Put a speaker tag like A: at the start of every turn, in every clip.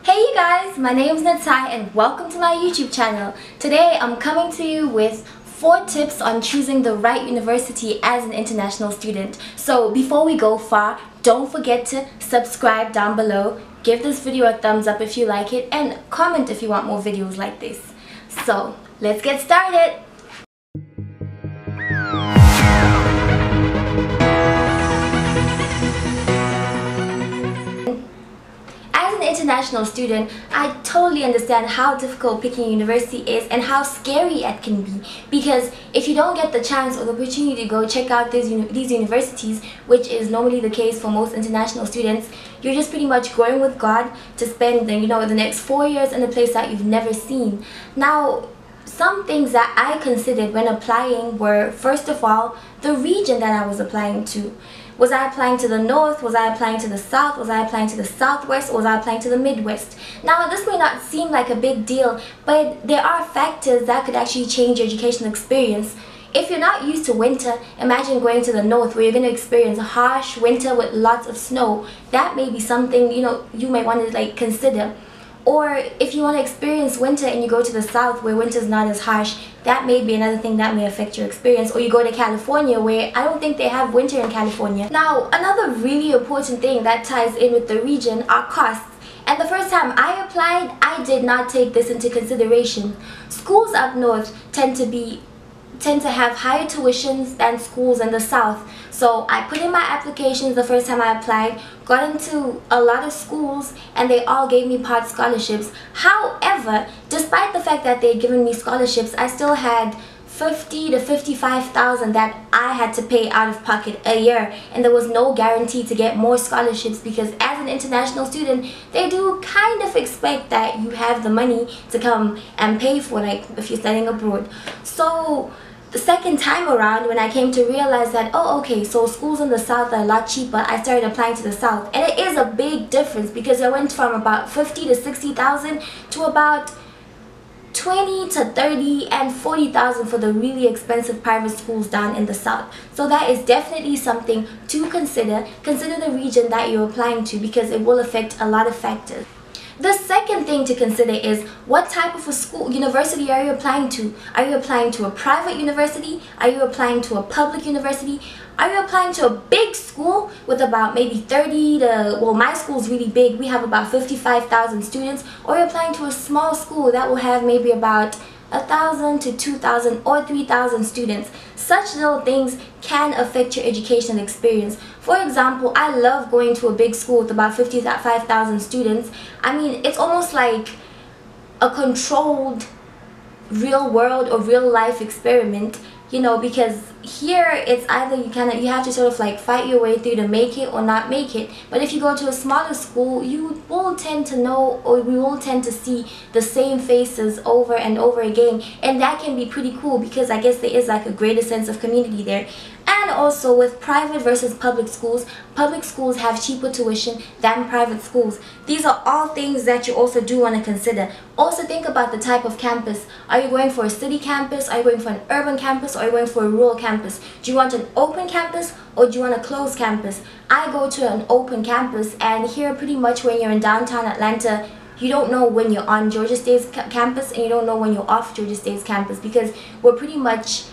A: Hey you guys, my name is Natai and welcome to my YouTube channel. Today I'm coming to you with 4 tips on choosing the right university as an international student. So before we go far, don't forget to subscribe down below, give this video a thumbs up if you like it, and comment if you want more videos like this. So let's get started! International student, I totally understand how difficult picking a university is and how scary it can be, because if you don't get the chance or the opportunity to go check out these universities, which is normally the case for most international students, you're just pretty much going with God to spend the next 4 years in a place that you've never seen. Now, some things that I considered when applying were, first of all, the region that I was applying to. Was I applying to the north? Was I applying to the south? Was I applying to the southwest? Or was I applying to the midwest? Now, this may not seem like a big deal, but there are factors that could actually change your educational experience. If you're not used to winter, imagine going to the north where you're going to experience a harsh winter with lots of snow. That may be something you might want to consider. Or if you want to experience winter and you go to the south where winter is not as harsh, that may be another thing that may affect your experience. Or you go to California, where I don't think they have winter in California. Now, another really important thing that ties in with the region are costs. And the first time I applied, I did not take this into consideration. Schools up north tend to have higher tuitions than schools in the south. So I put in my applications the first time I applied, got into a lot of schools, and they all gave me part scholarships. However, despite the fact that they had given me scholarships, I still had $50,000 to $55,000 that I had to pay out of pocket a year, and there was no guarantee to get more scholarships, because as an international student, they do kind of expect that you have the money to come and pay for, if you're studying abroad. So the second time around, when I came to realize that, oh okay, so schools in the south are a lot cheaper, I started applying to the south. And it is a big difference, because I went from about $50,000 to $60,000 to about $20,000 to $30,000 and $40,000 for the really expensive private schools down in the south. So that is definitely something to consider. Consider the region that you're applying to, because it will affect a lot of factors. The second thing to consider is, what type of university are you applying to? Are you applying to a private university? Are you applying to a public university? Are you applying to a big school with about maybe 30 to, well, my school's really big, we have about 55,000 students, or are you applying to a small school that will have maybe about 1,000 to 2,000 or 3,000 students? Such little things can affect your educational experience. For example, I love going to a big school with about 55,000 students. I mean, it's almost like a controlled real world or real life experiment, because here it's either you have to sort of fight your way through to make it or not make it. But if you go to a smaller school, you will tend to know, or we will tend to see the same faces over and over again, and that can be pretty cool, because I guess there is a greater sense of community there. And also, with private versus public schools have cheaper tuition than private schools. These are all things that you also do want to consider. Also think about the type of campus. Are you going for a city campus? Are you going for an urban campus? Or are you going for a rural campus? Do you want an open campus or do you want a closed campus? I go to an open campus, and here pretty much when you're in downtown Atlanta, you don't know when you're on Georgia State's campus and you don't know when you're off Georgia State's campus, because we're pretty much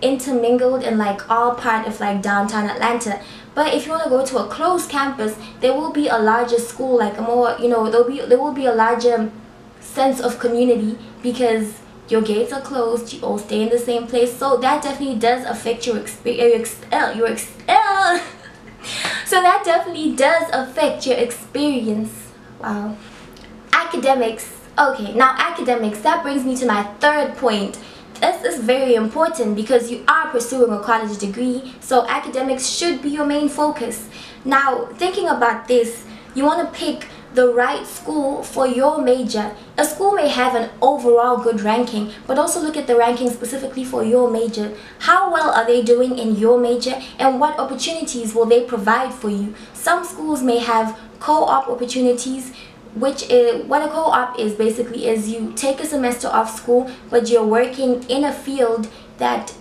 A: intermingled in all part of downtown Atlanta. But if you want to go to a closed campus, there will be a larger school, a more there will be a larger sense of community, because your gates are closed, you all stay in the same place. So that definitely does affect your experience. So that definitely does affect your experience. Wow. Academics. Okay, now academics, that brings me to my third point. This is very important, because you are pursuing a college degree, so academics should be your main focus. Now, thinking about this, you want to pick the right school for your major. A school may have an overall good ranking, but also look at the ranking specifically for your major. How well are they doing in your major, and what opportunities will they provide for you? Some schools may have co-op opportunities, which is what a co-op is. Basically is you take a semester off school, but you're working in a field that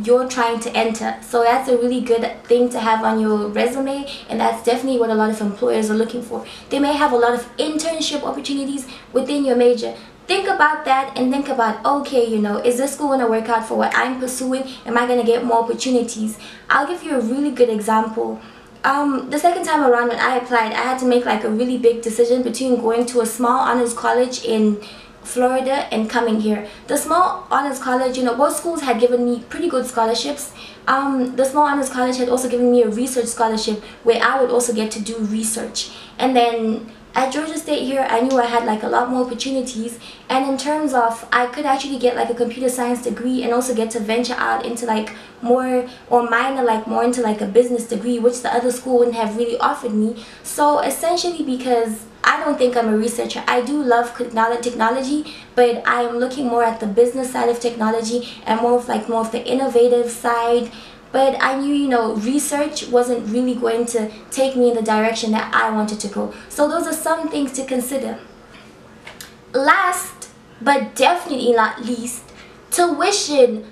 A: you're trying to enter. So that's a really good thing to have on your resume, and that's definitely what a lot of employers are looking for. They may have a lot of internship opportunities within your major. Think about that and think about, okay, you know, is this school going to work out for what I'm pursuing? Am I going to get more opportunities? I'll give you a really good example. The second time around when I applied, I had to make like a really big decision between going to a small honors college in Florida and coming here. The small honors college, you know, both schools had given me pretty good scholarships. The small honors college had also given me a research scholarship where I would also get to do research. And then at Georgia State here, I knew I had like a lot more opportunities, and in terms of I could actually get like a computer science degree and also get to venture out into like more, or minor like more into like a business degree, which the other school wouldn't have really offered me. So essentially, because I don't think I'm a researcher, I do love technology, but I am looking more at the business side of technology and more of the innovative side. But I knew, you know, research wasn't really going to take me in the direction that I wanted to go. So those are some things to consider. Last, but definitely not least, tuition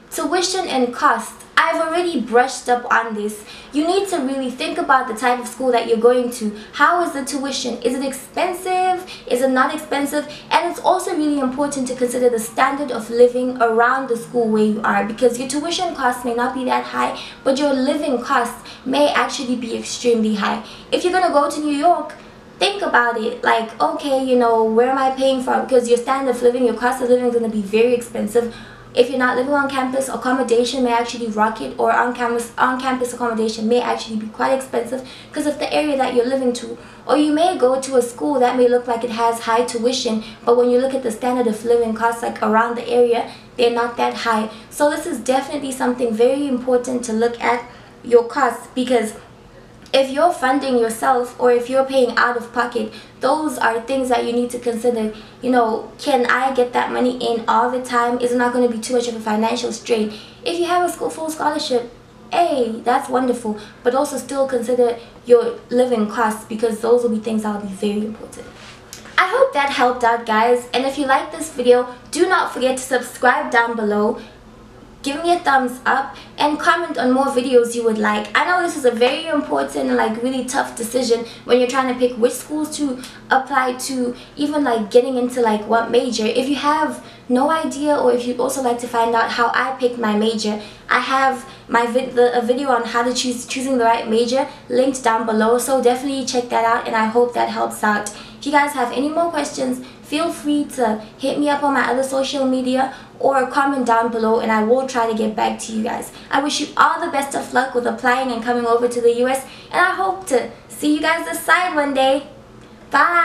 A: and cost. I've already brushed up on this. You need to really think about the type of school that you're going to. How is the tuition? Is it expensive? Is it not expensive? And it's also really important to consider the standard of living around the school where you are, because your tuition costs may not be that high, but your living costs may actually be extremely high. If you're going to go to New York, think about it, like, okay, you know, where am I paying for? Because your standard of living, your cost of living is going to be very expensive. If you're not living on campus, accommodation may actually rocket, or on-campus accommodation may actually be quite expensive because of the area that you're living to. Or you may go to a school that may look like it has high tuition, but when you look at the standard of living costs like around the area, they're not that high. So this is definitely something very important to look at, your costs, because if you're funding yourself or if you're paying out of pocket, those are things that you need to consider. You know, can I get that money in all the time? Is it not going to be too much of a financial strain? If you have a full scholarship, hey, that's wonderful. But also still consider your living costs, because those will be things that will be very important. I hope that helped out, guys. And if you like this video, do not forget to subscribe down below. Give me a thumbs up and comment on more videos you would like. I know this is a very important and like really tough decision when you're trying to pick which schools to apply to, even like getting into like what major. If you have no idea, or if you'd also like to find out how I picked my major, I have a video on how to choosing the right major linked down below, so definitely check that out, and I hope that helps out. If you guys have any more questions, feel free to hit me up on my other social media or comment down below, and I will try to get back to you guys. I wish you all the best of luck with applying and coming over to the US, and I hope to see you guys this side one day. Bye!